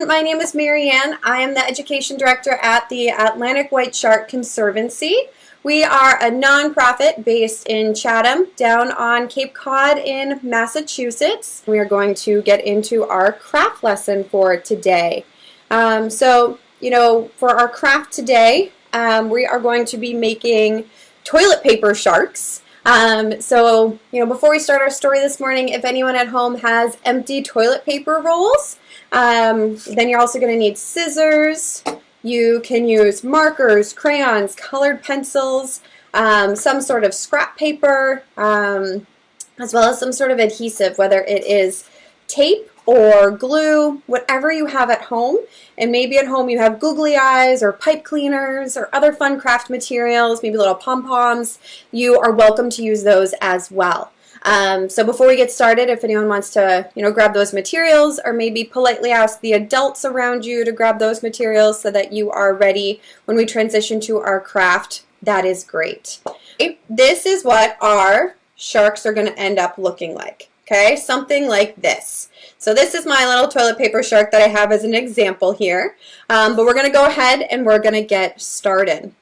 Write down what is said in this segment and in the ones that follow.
My name is Marianne. I am the Education Director at the Atlantic White Shark Conservancy. We are a nonprofit based in Chatham, down on Cape Cod in Massachusetts. We are going to get into our craft lesson for today. For our craft today, we are going to be making toilet paper sharks. Before we start our story this morning, if anyone at home has empty toilet paper rolls, then you're also going to need scissors. You can use markers, crayons, colored pencils, some sort of scrap paper, as well as some sort of adhesive, whether it is tape or glue, whatever you have at home. And maybe at home you have googly eyes or pipe cleaners or other fun craft materials, maybe little pom-poms. You are welcome to use those as well. So before we get started, if anyone wants to, grab those materials, or maybe politely ask the adults around you to grab those materials so that you are ready when we transition to our craft, that is great. Okay, this is what our sharks are going to end up looking like. Okay, something like this. So this is my little toilet paper shark that I have as an example here. But we're going to go ahead and we're going to get started.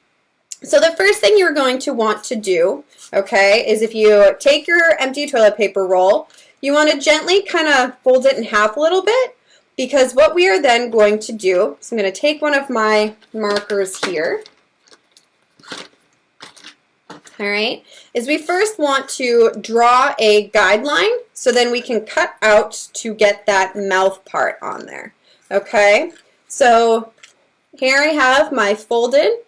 So the first thing you're going to want to do, okay, is if you take your empty toilet paper roll, you want to gently kind of fold it in half a little bit, because what we are then going to do, so I'm going to take one of my markers here, all right, is we first want to draw a guideline so then we can cut out to get that mouth part on there, okay? So here I have my folded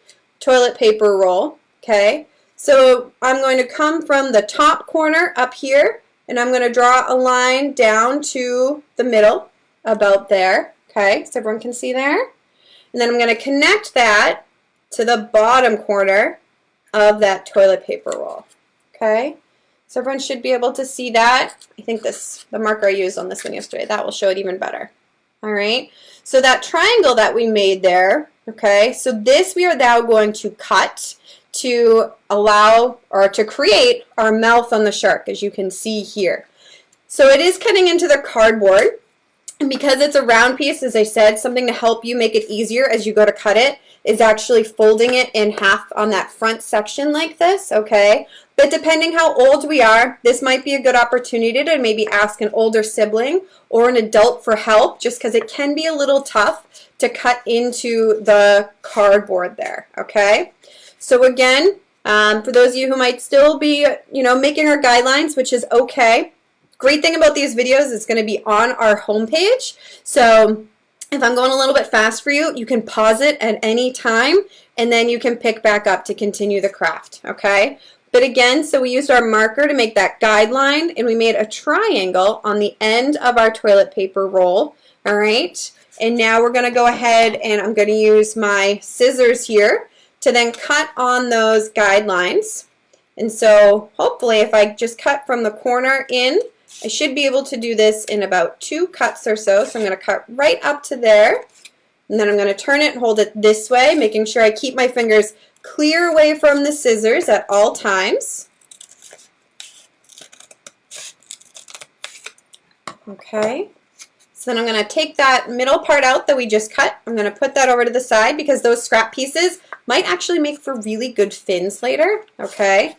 toilet paper roll, okay? So I'm going to come from the top corner up here, and I'm going to draw a line down to the middle, about there, okay? So everyone can see there. And then I'm going to connect that to the bottom corner of that toilet paper roll, okay? So everyone should be able to see that. I think the marker I used on this one yesterday, that will show it even better. All right, so that triangle that we made there, okay, so this we are now going to cut to allow or to create our mouth on the shark, as you can see here. So it is cutting into the cardboard, and because it's a round piece, as I said, something to help you make it easier as you go to cut it is actually folding it in half on that front section like this, okay? But depending how old we are, this might be a good opportunity to maybe ask an older sibling or an adult for help, just because it can be a little tough to cut into the cardboard there, okay? So again, for those of you who might still be, making our guidelines, which is okay, great thing about these videos is it's going to be on our homepage. So if I'm going a little bit fast for you, you can pause it at any time, and then you can pick back up to continue the craft, okay? But again, so we used our marker to make that guideline, and we made a triangle on the end of our toilet paper roll, all right? And now we're going to go ahead and I'm going to use my scissors here to then cut on those guidelines. And so hopefully if I just cut from the corner in, I should be able to do this in about 2 cuts or so. So I'm going to cut right up to there, and then I'm going to turn it and hold it this way, making sure I keep my fingers clear away from the scissors at all times. Okay, so then I'm going to take that middle part out that we just cut. I'm going to put that over to the side because those scrap pieces might actually make for really good fins later, okay?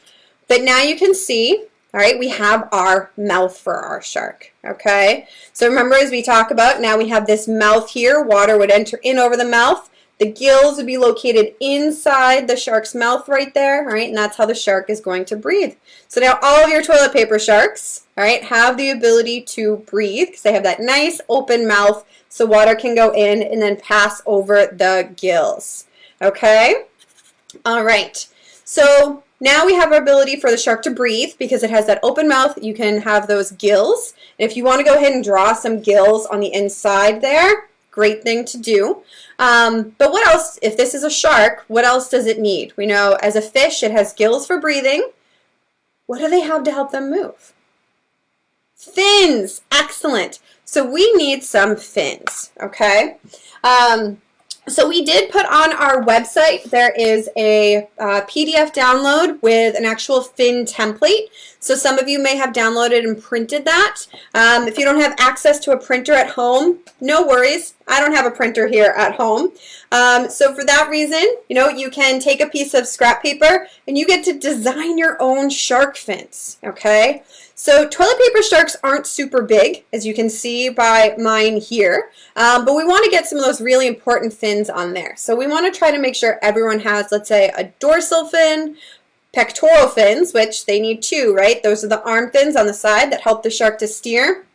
But now you can see, all right, we have our mouth for our shark, okay? So remember, as we talk about, now we have this mouth here. Water would enter in over the mouth. The gills would be located inside the shark's mouth right there, all right? And that's how the shark is going to breathe. So now all of your toilet paper sharks, all right, have the ability to breathe because they have that nice open mouth so water can go in and then pass over the gills, okay? All right, so now we have our ability for the shark to breathe because it has that open mouth. You can have those gills. And if you want to go ahead and draw some gills on the inside there, great thing to do. But what else, if this is a shark, what else does it need? We know as a fish, it has gills for breathing. What do they have to help them move? Fins, excellent. So we need some fins, okay? So we did put on our website, there is a PDF download with an actual fin template. So some of you may have downloaded and printed that. If you don't have access to a printer at home, no worries. I don't have a printer here at home. So for that reason, you can take a piece of scrap paper and you get to design your own shark fins, okay? So toilet paper sharks aren't super big, as you can see by mine here, but we want to get some of those really important fins on there. So we want to try to make sure everyone has, let's say, a dorsal fin, pectoral fins, which they need two, right? Those are the arm fins on the side that help the shark to steer.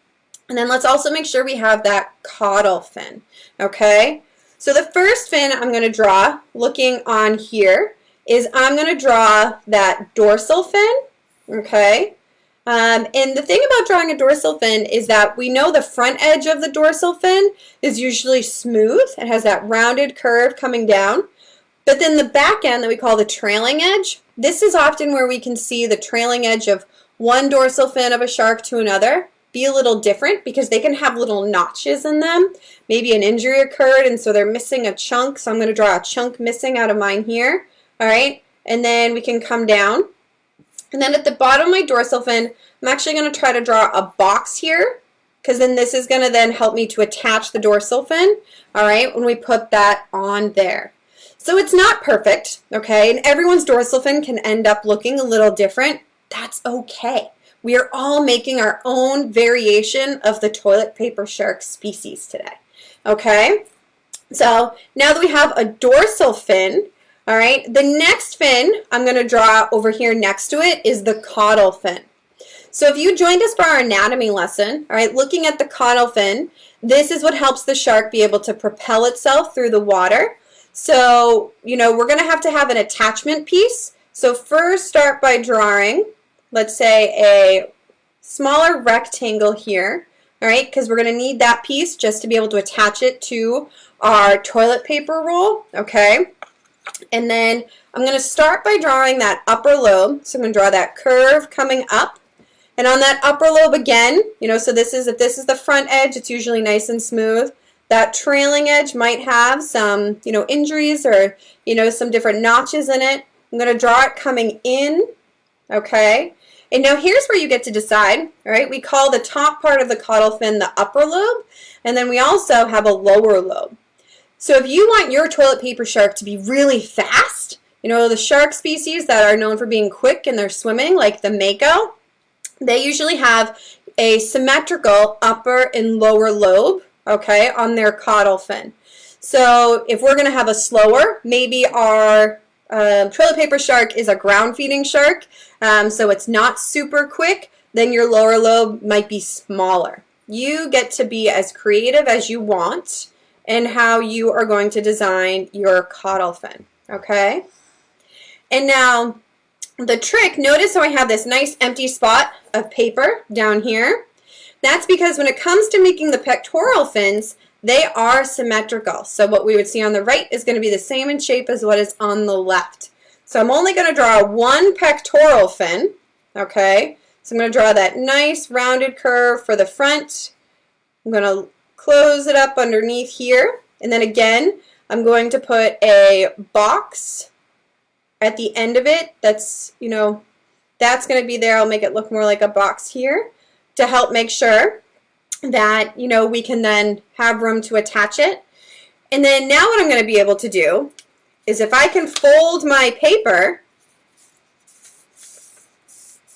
And then let's also make sure we have that caudal fin, okay? So the first fin I'm going to draw, looking on here, is I'm going to draw that dorsal fin, okay? And the thing about drawing a dorsal fin is that we know the front edge of the dorsal fin is usually smooth. It has that rounded curve coming down. But then the back end that we call the trailing edge, this is often where we can see the trailing edge of one dorsal fin of a shark to another be a little different because they can have little notches in them. Maybe an injury occurred and so they're missing a chunk. So I'm going to draw a chunk missing out of mine here. All right. And then we can come down. And then at the bottom of my dorsal fin, I'm actually going to try to draw a box here because then this is going to then help me to attach the dorsal fin, all right, when we put that on there. So it's not perfect, okay, and everyone's dorsal fin can end up looking a little different. That's okay. We are all making our own variation of the toilet paper shark species today, okay? So now that we have a dorsal fin, all right, the next fin I'm going to draw over here next to it is the caudal fin. So if you joined us for our anatomy lesson, all right, looking at the caudal fin, this is what helps the shark be able to propel itself through the water. So, we're going to have an attachment piece. So first start by drawing, let's say, a smaller rectangle here, all right, because we're going to need that piece just to be able to attach it to our toilet paper roll, okay? And then I'm going to start by drawing that upper lobe. So I'm going to draw that curve coming up. And on that upper lobe again, so if this is the front edge, it's usually nice and smooth. That trailing edge might have some, injuries or, some different notches in it. I'm going to draw it coming in, okay? And now here's where you get to decide, all right? We call the top part of the caudal fin the upper lobe, and then we also have a lower lobe. So if you want your toilet paper shark to be really fast, the shark species that are known for being quick in their swimming, like the mako, they usually have a symmetrical upper and lower lobe, okay, on their caudal fin. So if we're going to have a slower, maybe our toilet paper shark is a ground feeding shark, so it's not super quick, then your lower lobe might be smaller. You get to be as creative as you want in how you are going to design your caudal fin, okay? And now the trick, notice how I have this nice empty spot of paper down here. That's because when it comes to making the pectoral fins, they are symmetrical. So what we would see on the right is going to be the same in shape as what is on the left. So I'm only going to draw one pectoral fin, okay? So I'm going to draw that nice rounded curve for the front. I'm going to close it up underneath here. And then again, I'm going to put a box at the end of it. That's, that's going to be there. I'll make it look more like a box here to help make sure that, we can then have room to attach it. And then now what I'm going to be able to do is if I can fold my paper,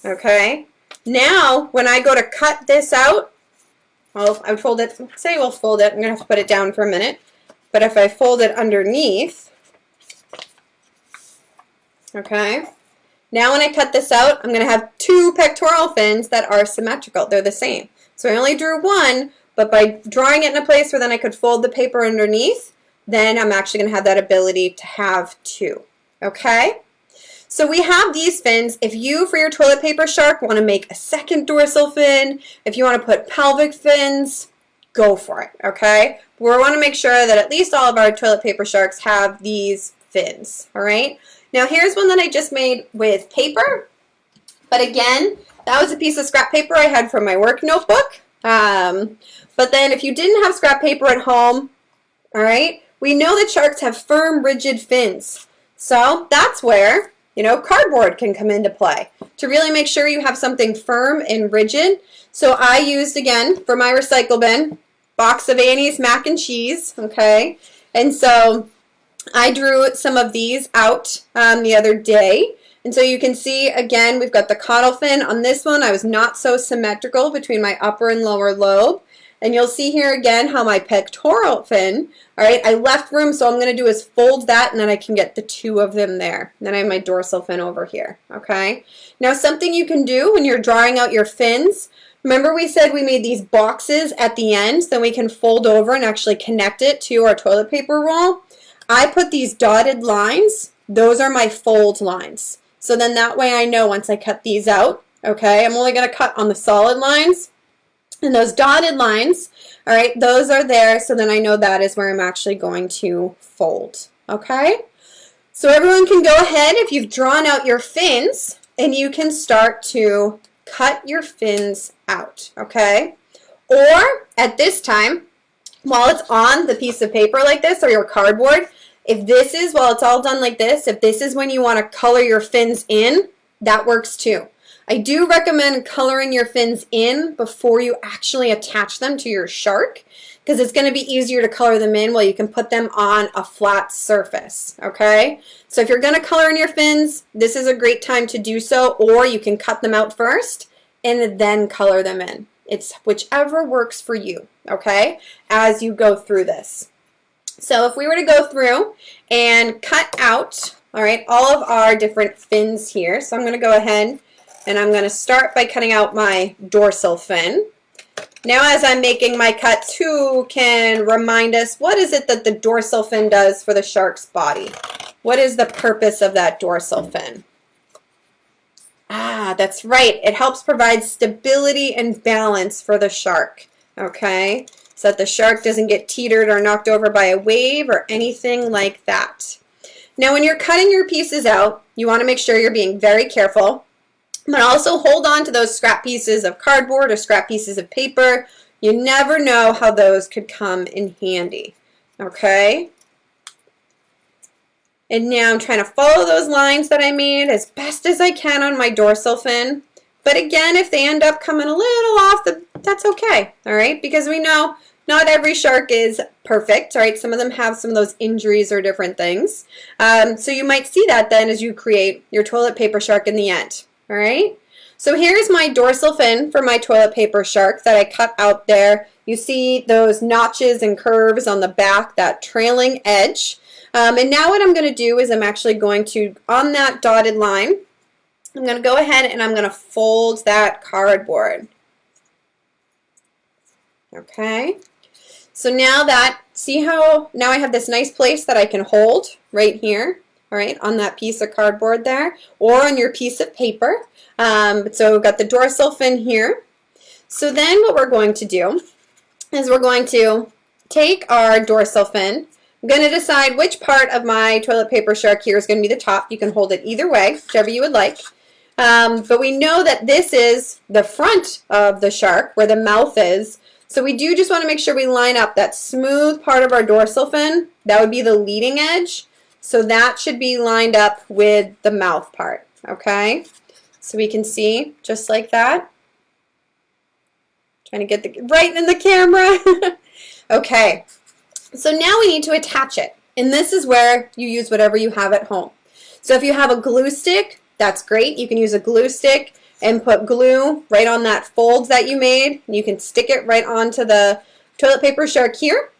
okay, now when I go to cut this out, well, I would fold it, say we'll fold it, I'm going to have to put it down for a minute, but if I fold it underneath, okay, now when I cut this out, I'm going to have two pectoral fins that are symmetrical. They're the same. So I only drew one, but by drawing it in a place where then I could fold the paper underneath, then I'm actually going to have that ability to have two. Okay? So we have these fins. If you, for your toilet paper shark, want to make a second dorsal fin, if you want to put pelvic fins, go for it. Okay? We want to make sure that at least all of our toilet paper sharks have these fins. All right? Now here's one that I just made with paper, but again, that was a piece of scrap paper I had from my work notebook. But then if you didn't have scrap paper at home, all right, we know that sharks have firm, rigid fins. So that's where, cardboard can come into play to really make sure you have something firm and rigid. So I used, again, for my recycle bin, box of Annie's mac and cheese, okay? And so I drew some of these out the other day. And so you can see, again, we've got the caudal fin. On this one, I was not so symmetrical between my upper and lower lobe. And you'll see here again how my pectoral fin, all right, I left room, so I'm going to do is fold that, and then I can get the two of them there. And then I have my dorsal fin over here, okay? Now, something you can do when you're drawing out your fins, remember we said we made these boxes at the end, so then we can fold over and actually connect it to our toilet paper roll. I put these dotted lines, those are my fold lines. So then that way I know once I cut these out, okay, I'm only going to cut on the solid lines. And those dotted lines, all right, those are there, so then I know that is where I'm actually going to fold, okay? So everyone can go ahead if you've drawn out your fins, and you can start to cut your fins out, okay? Or at this time, while it's on the piece of paper like this or your cardboard, if this is, while it's all done like this, if this is when you want to color your fins in, that works too. I do recommend coloring your fins in before you actually attach them to your shark, because it's going to be easier to color them in while you can put them on a flat surface, okay? So if you're going to color in your fins, this is a great time to do so, or you can cut them out first and then color them in. It's whichever works for you, okay, as you go through this. So if we were to go through and cut out, all right, all of our different fins here, so I'm going to go ahead and I'm going to start by cutting out my dorsal fin. Now as I'm making my cuts, who can remind us, what is it that the dorsal fin does for the shark's body? What is the purpose of that dorsal fin? Ah, that's right. It helps provide stability and balance for the shark, okay? So that the shark doesn't get teetered or knocked over by a wave or anything like that. Now when you're cutting your pieces out, you want to make sure you're being very careful, but also hold on to those scrap pieces of cardboard or scrap pieces of paper. You never know how those could come in handy, okay? And now I'm trying to follow those lines that I made as best as I can on my dorsal fin. But again, if they end up coming a little off, that's okay, all right? Because we know not every shark is perfect, all right? Some of them have some of those injuries or different things. So you might see that then as you create your toilet paper shark in the end, all right? So here's my dorsal fin for my toilet paper shark that I cut out there. You see those notches and curves on the back, that trailing edge. And now what I'm going to do is I'm actually going to, on that dotted line, I'm going to go ahead and I'm going to fold that cardboard. Okay. So now that, see how, now I have this nice place that I can hold right here, all right, on that piece of cardboard there, or on your piece of paper. So we've got the dorsal fin here. So then what we're going to do is we're going to take our dorsal fin. I'm going to decide which part of my toilet paper shark here is going to be the top. You can hold it either way, whichever you would like. But we know that this is the front of the shark, where the mouth is. So we do just want to make sure we line up that smooth part of our dorsal fin. That would be the leading edge. So that should be lined up with the mouth part, okay? So we can see just like that. Trying to get the right in the camera. Okay. So now we need to attach it, and this is where you use whatever you have at home. So if you have a glue stick, that's great. You can use a glue stick and put glue right on that fold that you made. You can stick it right onto the toilet paper shark here.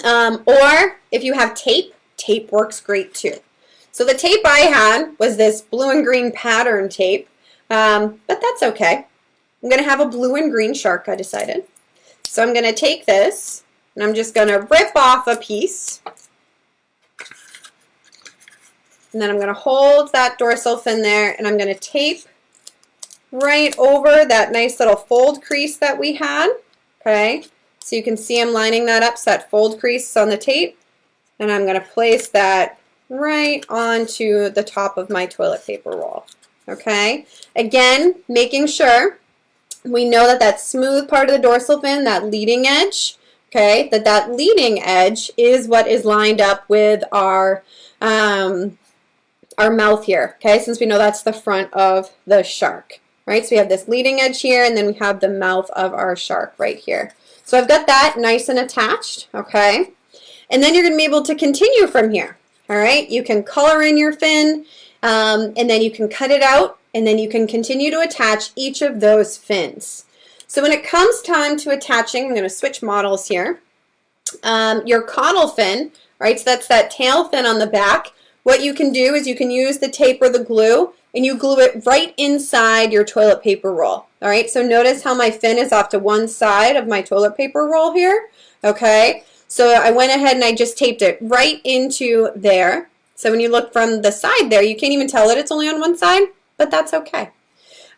Or if you have tape, tape works great too. So the tape I had was this blue and green pattern tape, but that's okay. I'm going to have a blue and green shark, I decided. So I'm going to take this, and I'm just going to rip off a piece. And then I'm going to hold that dorsal fin there, and I'm going to tape right over that nice little fold crease that we had. Okay, so you can see I'm lining that up so that fold crease is on the tape. And I'm going to place that right onto the top of my toilet paper roll. Okay, again, making sure we know that that smooth part of the dorsal fin, that leading edge, okay, that leading edge is what is lined up with our mouth here, okay, since we know that's the front of the shark. right? So we have this leading edge here, and then we have the mouth of our shark right here. So I've got that nice and attached, okay? And then you're going to be able to continue from here, all right? You can color in your fin, and then you can cut it out, and then you can continue to attach each of those fins. So when it comes time to attaching, I'm going to switch models here. Your caudal fin, right, so that's that tail fin on the back. What you can do is you can use the tape or the glue, and you glue it right inside your toilet paper roll. All right, so notice how my fin is off to one side of my toilet paper roll here, okay? So I went ahead and I just taped it right into there. So when you look from the side there, you can't even tell that it's only on one side, but that's okay.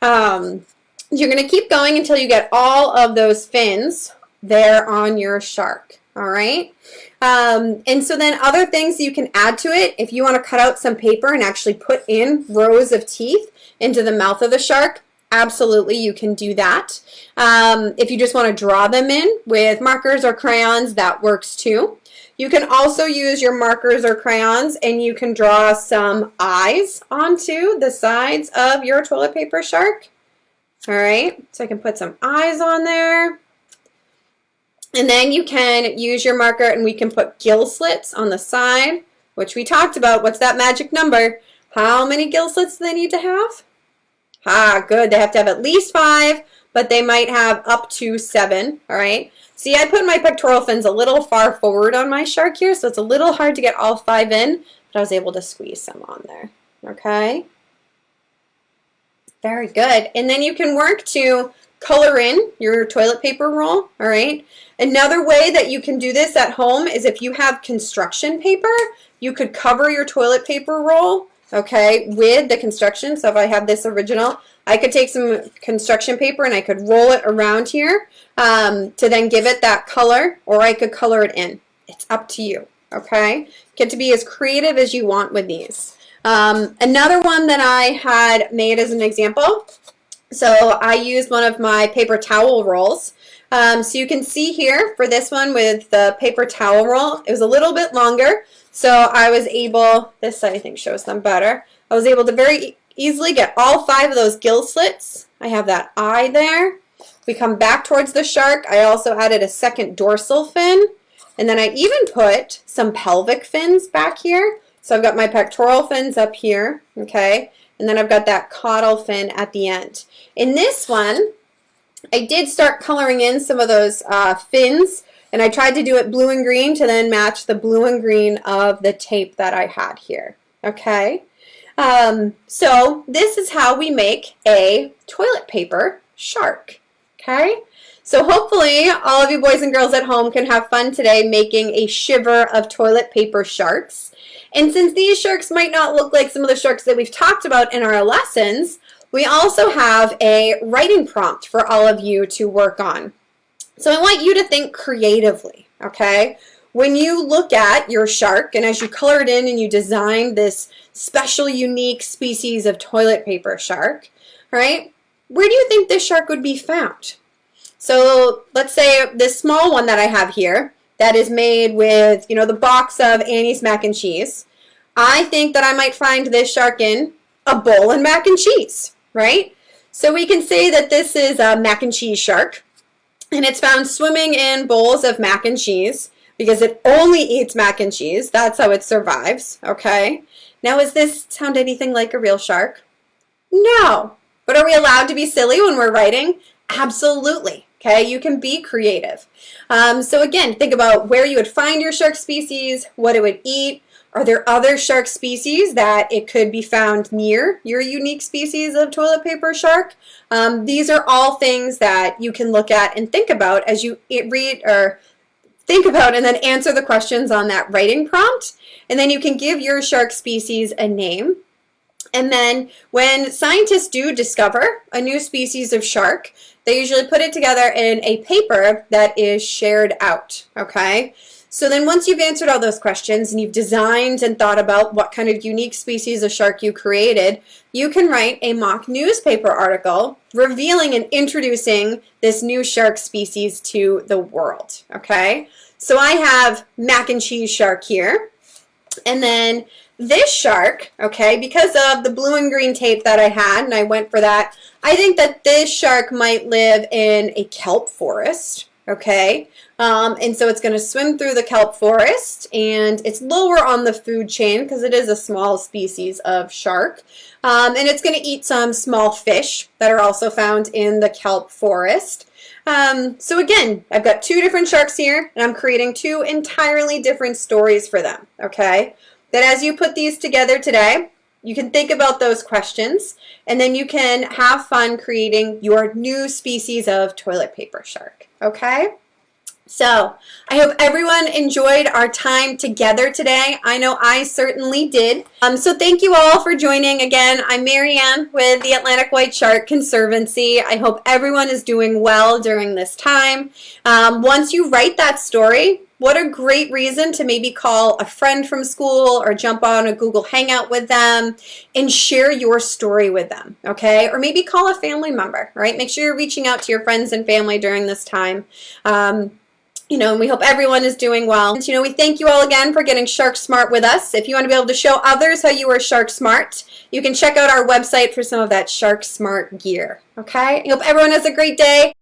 You're going to keep going until you get all of those fins there on your shark, all right? And so then other things you can add to it, if you want to cut out some paper and actually put in rows of teeth into the mouth of the shark, absolutely you can do that. If you just want to draw them in with markers or crayons, that works too. You can also use your markers or crayons and you can draw some eyes onto the sides of your toilet paper shark. All right, so I can put some eyes on there. And then you can use your marker and we can put gill slits on the side, which we talked about. What's that magic number? How many gill slits do they need to have? Ah, good. They have to have at least 5, but they might have up to 7, all right? See, I put my pectoral fins a little far forward on my shark here, so it's a little hard to get all 5 in, but I was able to squeeze some on there, okay? Very good. And then you can work to color in your toilet paper roll, all right? Another way that you can do this at home is if you have construction paper, you could cover your toilet paper roll, okay, with the construction. So if I have this original, I could take some construction paper and I could roll it around here to then give it that color, or I could color it in. It's up to you, okay? Get to be as creative as you want with these. Another one that I had made as an example, so I used one of my paper towel rolls. So you can see here for this one with the paper towel roll, it was a little bit longer. So I was able, this I think shows them better, I was able to very easily get all 5 of those gill slits. I have that eye there. We come back towards the shark. I also added a second dorsal fin. And then I even put some pelvic fins back here. So I've got my pectoral fins up here, okay? And then I've got that caudal fin at the end. In this one, I did start coloring in some of those fins, and I tried to do it blue and green to then match the blue and green of the tape that I had here, okay? So this is how we make a toilet paper shark, okay? So hopefully all of you boys and girls at home can have fun today making a shiver of toilet paper sharks. And since these sharks might not look like some of the sharks that we've talked about in our lessons, we also have a writing prompt for all of you to work on. So I want you to think creatively, okay? When you look at your shark and as you color it in and you design this special, unique species of toilet paper shark, right? Where do you think this shark would be found? So let's say this small one that I have here that is made with, you know, the box of Annie's mac and cheese. I think that I might find this shark in a bowl and mac and cheese, right? So we can say that this is a mac and cheese shark, and it's found swimming in bowls of mac and cheese because it only eats mac and cheese. That's how it survives, okay? Now, does this sound anything like a real shark? No. But are we allowed to be silly when we're writing? Absolutely. Okay, you can be creative. So again, think about where you would find your shark species, what it would eat. Are there other shark species that it could be found near your unique species of toilet paper shark? These are all things that you can look at and think about as you read or think about and then answer the questions on that writing prompt. And then you can give your shark species a name. And then when scientists do discover a new species of shark, they usually put it together in a paper that is shared out, okay? So then once you've answered all those questions and you've designed and thought about what kind of unique species of shark you created, you can write a mock newspaper article revealing and introducing this new shark species to the world, okay? So I have mac and cheese shark here. And then this shark, okay, because of the blue and green tape that I had, and I went for that, I think that this shark might live in a kelp forest, okay? And so it's going to swim through the kelp forest, and it's lower on the food chain because it is a small species of shark. And it's going to eat some small fish that are also found in the kelp forest. So again, I've got two different sharks here, and I'm creating two entirely different stories for them, okay? That as you put these together today, you can think about those questions, and then you can have fun creating your new species of toilet paper shark, okay? So I hope everyone enjoyed our time together today. I know I certainly did. So thank you all for joining. Again, I'm Marianne with the Atlantic White Shark Conservancy. I hope everyone is doing well during this time. Once you write that story, what a great reason to maybe call a friend from school or jump on a Google Hangout with them and share your story with them, okay? Or maybe call a family member, right? Make sure you're reaching out to your friends and family during this time. And we hope everyone is doing well. And, we thank you all again for getting Shark Smart with us. If you want to be able to show others how you are Shark Smart, you can check out our website for some of that Shark Smart gear, okay? I hope everyone has a great day.